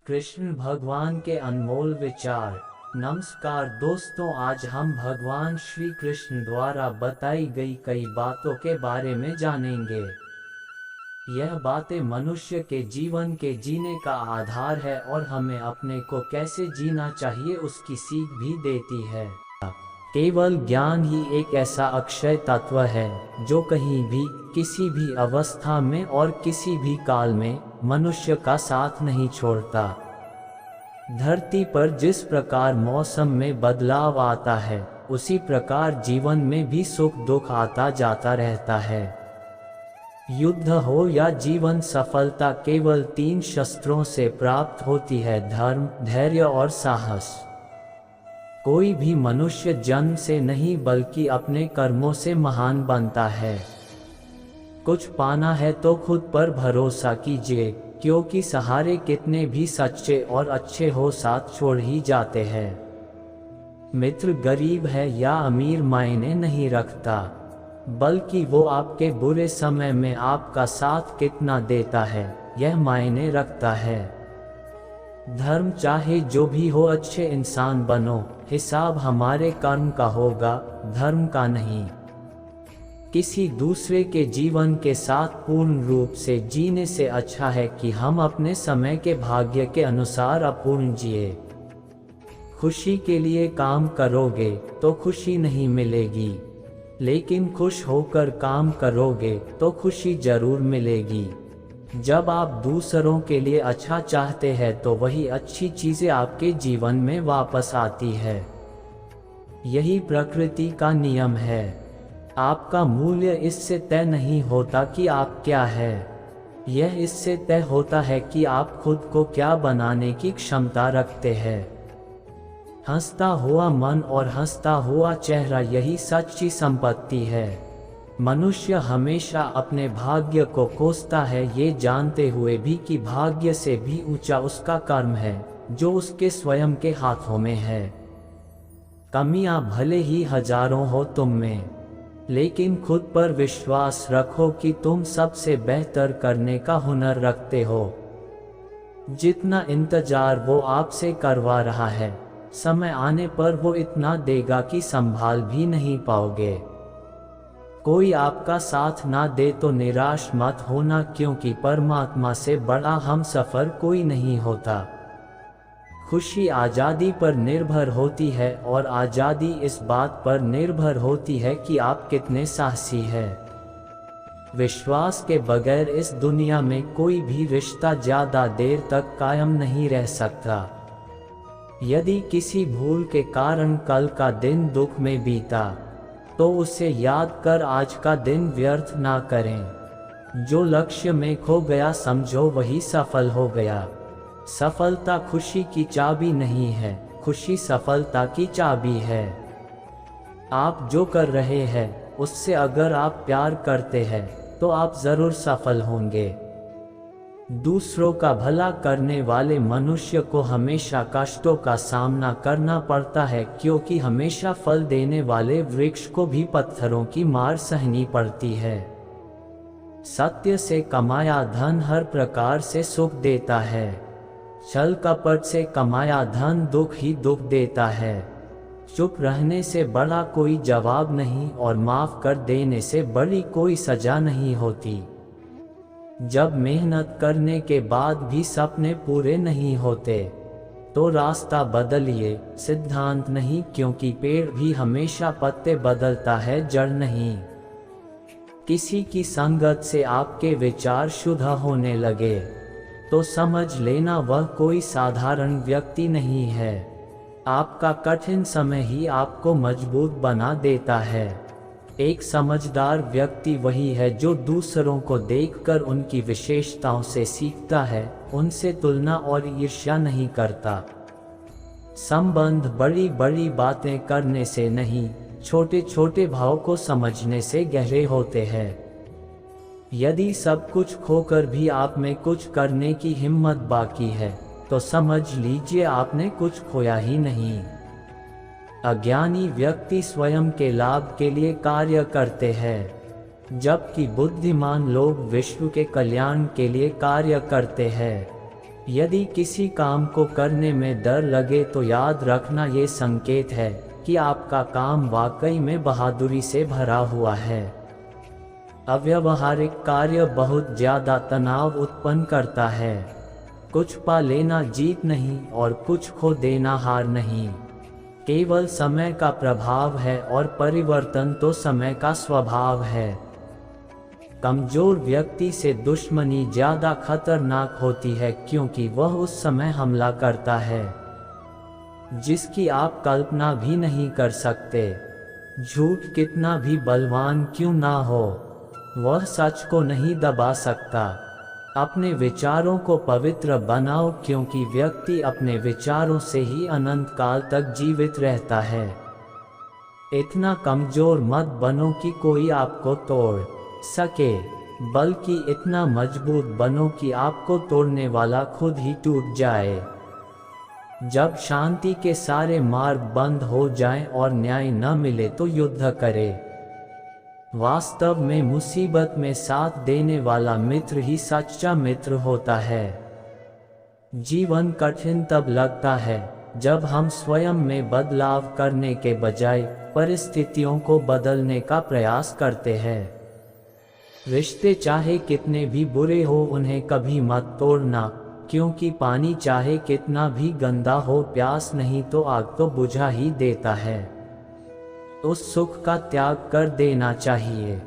कृष्ण भगवान के अनमोल विचार। नमस्कार दोस्तों, आज हम भगवान श्री कृष्ण द्वारा बताई गई कई बातों के बारे में जानेंगे। यह बातें मनुष्य के जीवन के जीने का आधार है और हमें अपने को कैसे जीना चाहिए उसकी सीख भी देती है। केवल ज्ञान ही एक ऐसा अक्षय तत्व है जो कहीं भी, किसी भी अवस्था में और किसी भी काल में मनुष्य का साथ नहीं छोड़ता। धरती पर जिस प्रकार मौसम में बदलाव आता है, उसी प्रकार जीवन में भी सुख दुख आता जाता रहता है। युद्ध हो या जीवन सफलता केवल 3 शस्त्रों से प्राप्त होती है: धर्म, धैर्य और साहस। कोई भी मनुष्य जन्म से नहीं बल्कि अपने कर्मों से महान बनता है। कुछ पाना है तो खुद पर भरोसा कीजिए, क्योंकि सहारे कितने भी सच्चे और अच्छे हो साथ छोड़ ही जाते हैं। मित्र गरीब है या अमीर मायने नहीं रखता, बल्कि वो आपके बुरे समय में आपका साथ कितना देता है यह मायने रखता है। धर्म चाहे जो भी हो, अच्छे इंसान बनो, हिसाब हमारे कर्म का होगा, धर्म का नहीं। किसी दूसरे के जीवन के साथ पूर्ण रूप से जीने से अच्छा है कि हम अपने समय के भाग्य के अनुसार अपूर्ण जिए। खुशी के लिए काम करोगे तो खुशी नहीं मिलेगी, लेकिन खुश होकर काम करोगे तो खुशी जरूर मिलेगी। जब आप दूसरों के लिए अच्छा चाहते हैं तो वही अच्छी चीजें आपके जीवन में वापस आती है। यही प्रकृति का नियम है। आपका मूल्य इससे तय नहीं होता कि आप क्या है, यह इससे तय होता है कि आप खुद को क्या बनाने की क्षमता रखते हैं। हंसता हुआ मन और हंसता हुआ चेहरा, यही सच्ची संपत्ति है। मनुष्य हमेशा अपने भाग्य को कोसता है, ये जानते हुए भी कि भाग्य से भी ऊंचा उसका कर्म है जो उसके स्वयं के हाथों में है। कमियां भले ही हजारों हो तुम में, लेकिन खुद पर विश्वास रखो कि तुम सबसे बेहतर करने का हुनर रखते हो। जितना इंतजार वो आपसे करवा रहा है, समय आने पर वो इतना देगा कि संभाल भी नहीं पाओगे। कोई आपका साथ ना दे तो निराश मत होना, क्योंकि परमात्मा से बड़ा हम सफर कोई नहीं होता। खुशी आज़ादी पर निर्भर होती है और आज़ादी इस बात पर निर्भर होती है कि आप कितने साहसी हैं। विश्वास के बगैर इस दुनिया में कोई भी रिश्ता ज़्यादा देर तक कायम नहीं रह सकता। यदि किसी भूल के कारण कल का दिन दुख में बीता, तो उसे याद कर आज का दिन व्यर्थ ना करें। जो लक्ष्य में खो गया समझो वही सफल हो गया। सफलता खुशी की चाबी नहीं है, खुशी सफलता की चाबी है। आप जो कर रहे हैं उससे अगर आप प्यार करते हैं तो आप जरूर सफल होंगे। दूसरों का भला करने वाले मनुष्य को हमेशा कष्टों का सामना करना पड़ता है, क्योंकि हमेशा फल देने वाले वृक्ष को भी पत्थरों की मार सहनी पड़ती है। सत्य से कमाया धन हर प्रकार से सुख देता है, छल कपट से कमाया धन दुख ही दुख देता है। चुप रहने से बड़ा कोई जवाब नहीं और माफ कर देने से बड़ी कोई सजा नहीं होती। जब मेहनत करने के बाद भी सपने पूरे नहीं होते तो रास्ता बदलिए, सिद्धांत नहीं, क्योंकि पेड़ भी हमेशा पत्ते बदलता है, जड़ नहीं। किसी की संगत से आपके विचार शुद्ध होने लगे तो समझ लेना वह कोई साधारण व्यक्ति नहीं है। आपका कठिन समय ही आपको मजबूत बना देता है। एक समझदार व्यक्ति वही है जो दूसरों को देखकर उनकी विशेषताओं से सीखता है, उनसे तुलना और ईर्ष्या नहीं करता। संबंध बड़ी बड़ी बातें करने से नहीं, छोटे छोटे भाव को समझने से गहरे होते हैं। यदि सब कुछ खोकर भी आप में कुछ करने की हिम्मत बाकी है तो समझ लीजिए आपने कुछ खोया ही नहीं। अज्ञानी व्यक्ति स्वयं के लाभ के लिए कार्य करते हैं, जबकि बुद्धिमान लोग विश्व के कल्याण के लिए कार्य करते हैं। यदि किसी काम को करने में डर लगे तो याद रखना ये संकेत है कि आपका काम वाकई में बहादुरी से भरा हुआ है। अव्यावहारिक कार्य बहुत ज्यादा तनाव उत्पन्न करता है। कुछ पा लेना जीत नहीं और कुछ खो देना हार नहीं। केवल समय का प्रभाव है और परिवर्तन तो समय का स्वभाव है। कमजोर व्यक्ति से दुश्मनी ज्यादा खतरनाक होती है क्योंकि वह उस समय हमला करता है जिसकी आप कल्पना भी नहीं कर सकते। झूठ कितना भी बलवान क्यों ना हो, वह सच को नहीं दबा सकता। अपने विचारों को पवित्र बनाओ क्योंकि व्यक्ति अपने विचारों से ही अनंत काल तक जीवित रहता है। इतना कमजोर मत बनो कि कोई आपको तोड़ सके, बल्कि इतना मजबूत बनो कि आपको तोड़ने वाला खुद ही टूट जाए। जब शांति के सारे मार्ग बंद हो जाएं और न्याय न मिले तो युद्ध करें। वास्तव में मुसीबत में साथ देने वाला मित्र ही सच्चा मित्र होता है। जीवन कठिन तब लगता है जब हम स्वयं में बदलाव करने के बजाय परिस्थितियों को बदलने का प्रयास करते हैं। रिश्ते चाहे कितने भी बुरे हो उन्हें कभी मत तोड़ना, क्योंकि पानी चाहे कितना भी गंदा हो प्यास नहीं तो आग तो बुझा ही देता है। उस सुख का त्याग कर देना चाहिए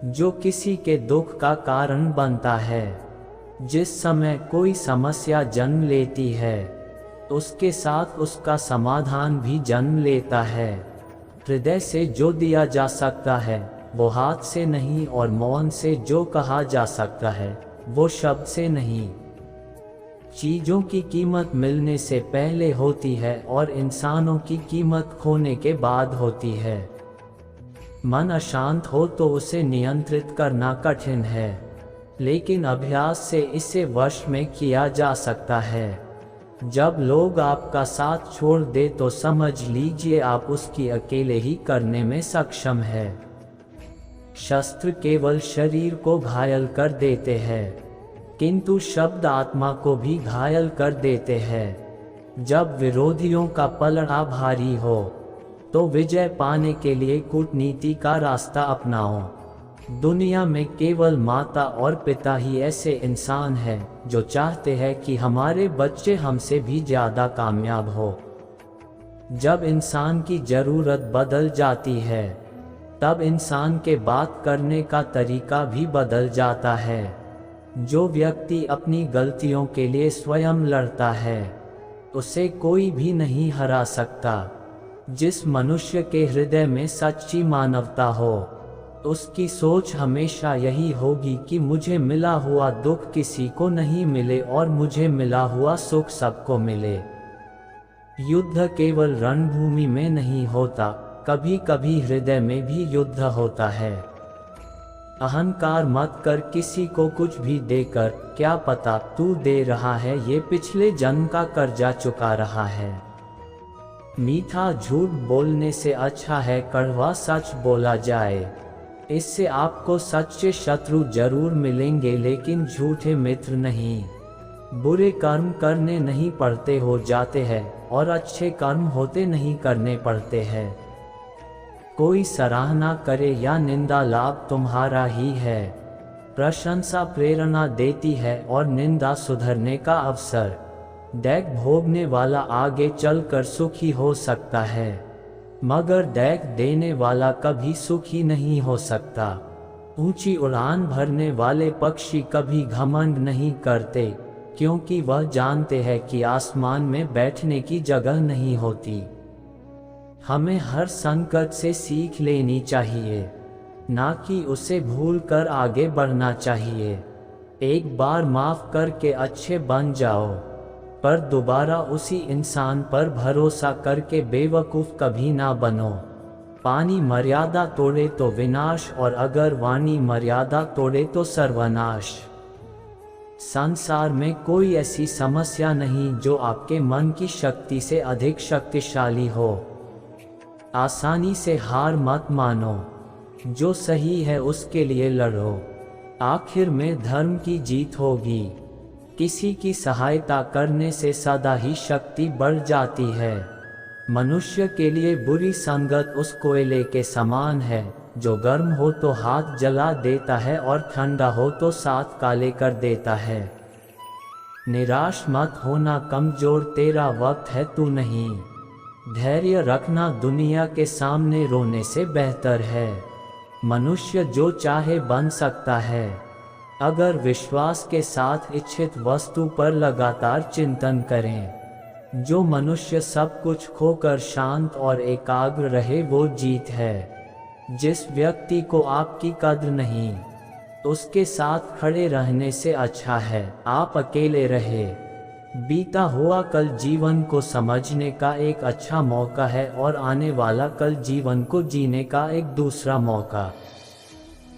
जो किसी के दुख का कारण बनता है। जिस समय कोई समस्या जन्म लेती है उसके साथ उसका समाधान भी जन्म लेता है। हृदय से जो दिया जा सकता है वो हाथ से नहीं, और मौन से जो कहा जा सकता है वो शब्द से नहीं। चीजों की कीमत मिलने से पहले होती है और इंसानों की कीमत खोने के बाद होती है। मन अशांत हो तो उसे नियंत्रित करना कठिन है, लेकिन अभ्यास से इसे वश में किया जा सकता है। जब लोग आपका साथ छोड़ दे तो समझ लीजिए आप उसकी अकेले ही करने में सक्षम है। शस्त्र केवल शरीर को घायल कर देते हैं, किंतु शब्द आत्मा को भी घायल कर देते हैं। जब विरोधियों का पलड़ा भारी हो तो विजय पाने के लिए कूटनीति का रास्ता अपनाओ। दुनिया में केवल माता और पिता ही ऐसे इंसान हैं जो चाहते हैं कि हमारे बच्चे हमसे भी ज्यादा कामयाब हो। जब इंसान की जरूरत बदल जाती है तब इंसान के बात करने का तरीका भी बदल जाता है। जो व्यक्ति अपनी गलतियों के लिए स्वयं लड़ता है उसे कोई भी नहीं हरा सकता। जिस मनुष्य के हृदय में सच्ची मानवता हो उसकी सोच हमेशा यही होगी कि मुझे मिला हुआ दुख किसी को नहीं मिले और मुझे मिला हुआ सुख सबको मिले। युद्ध केवल रणभूमि में नहीं होता, कभी कभी हृदय में भी युद्ध होता है। अहंकार मत कर किसी को कुछ भी देकर, क्या पता तू दे रहा है ये पिछले जन्म का कर्जा चुका रहा है। मीठा झूठ बोलने से अच्छा है कड़वा सच बोला जाए। इससे आपको सच्चे शत्रु जरूर मिलेंगे लेकिन झूठे मित्र नहीं। बुरे कर्म करने नहीं पड़ते हो जाते हैं और अच्छे कर्म होते नहीं करने पड़ते हैं। कोई सराहना करे या निंदा लाभ तुम्हारा ही है। प्रशंसा प्रेरणा देती है और निंदा सुधरने का अवसर। दैग भोगने वाला आगे चलकर सुखी हो सकता है, मगर दैग देने वाला कभी सुखी नहीं हो सकता। ऊंची उड़ान भरने वाले पक्षी कभी घमंड नहीं करते, क्योंकि वह जानते हैं कि आसमान में बैठने की जगह नहीं होती। हमें हर संकट से सीख लेनी चाहिए, ना कि उसे भूलकर आगे बढ़ना चाहिए। एक बार माफ करके अच्छे बन जाओ, पर दोबारा उसी इंसान पर भरोसा करके बेवकूफ कभी ना बनो। पानी मर्यादा तोड़े तो विनाश, और अगर वाणी मर्यादा तोड़े तो सर्वनाश। संसार में कोई ऐसी समस्या नहीं जो आपके मन की शक्ति से अधिक शक्तिशाली हो। आसानी से हार मत मानो, जो सही है उसके लिए लड़ो। आखिर में धर्म की जीत होगी। किसी की सहायता करने से सदा ही शक्ति बढ़ जाती है। मनुष्य के लिए बुरी संगत उस कोयले के समान है जो गर्म हो तो हाथ जला देता है और ठंडा हो तो साथ काले कर देता है। निराश मत होना कमजोर, तेरा वक्त है तू नहीं। धैर्य रखना दुनिया के सामने रोने से बेहतर है। मनुष्य जो चाहे बन सकता है अगर विश्वास के साथ इच्छित वस्तु पर लगातार चिंतन करें। जो मनुष्य सब कुछ खोकर शांत और एकाग्र रहे वो जीत है। जिस व्यक्ति को आपकी कद्र नहीं उसके साथ खड़े रहने से अच्छा है आप अकेले रहे। बीता हुआ कल जीवन को समझने का एक अच्छा मौका है और आने वाला कल जीवन को जीने का एक दूसरा मौका।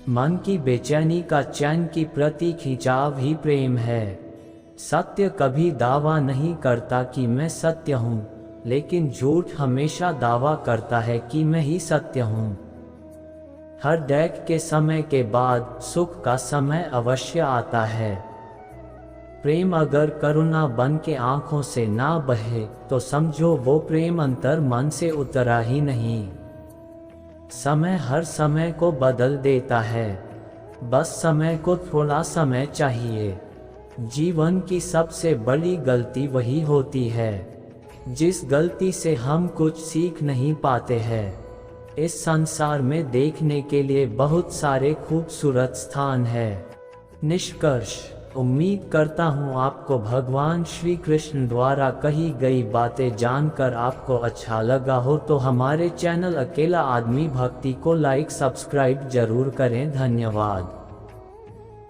मन की बेचैनी का चैन की प्रति खिंचाव ही प्रेम है। सत्य कभी दावा नहीं करता कि मैं सत्य हूँ, लेकिन झूठ हमेशा दावा करता है कि मैं ही सत्य हूँ। हर दैख के समय के बाद सुख का समय अवश्य आता है। प्रेम अगर करुणा बन के आंखों से ना बहे तो समझो वो प्रेम अंतर मन से उतरा ही नहीं। समय हर समय को बदल देता है, बस समय को थोड़ा समय चाहिए। जीवन की सबसे बड़ी गलती वही होती है जिस गलती से हम कुछ सीख नहीं पाते हैं। इस संसार में देखने के लिए बहुत सारे खूबसूरत स्थान हैं। निष्कर्ष, उम्मीद करता हूँ आपको भगवान श्री कृष्ण द्वारा कही गई बातें जानकर आपको अच्छा लगा हो तो हमारे चैनल अकेला आदमी भक्ति को लाइक सब्सक्राइब जरूर करें। धन्यवाद।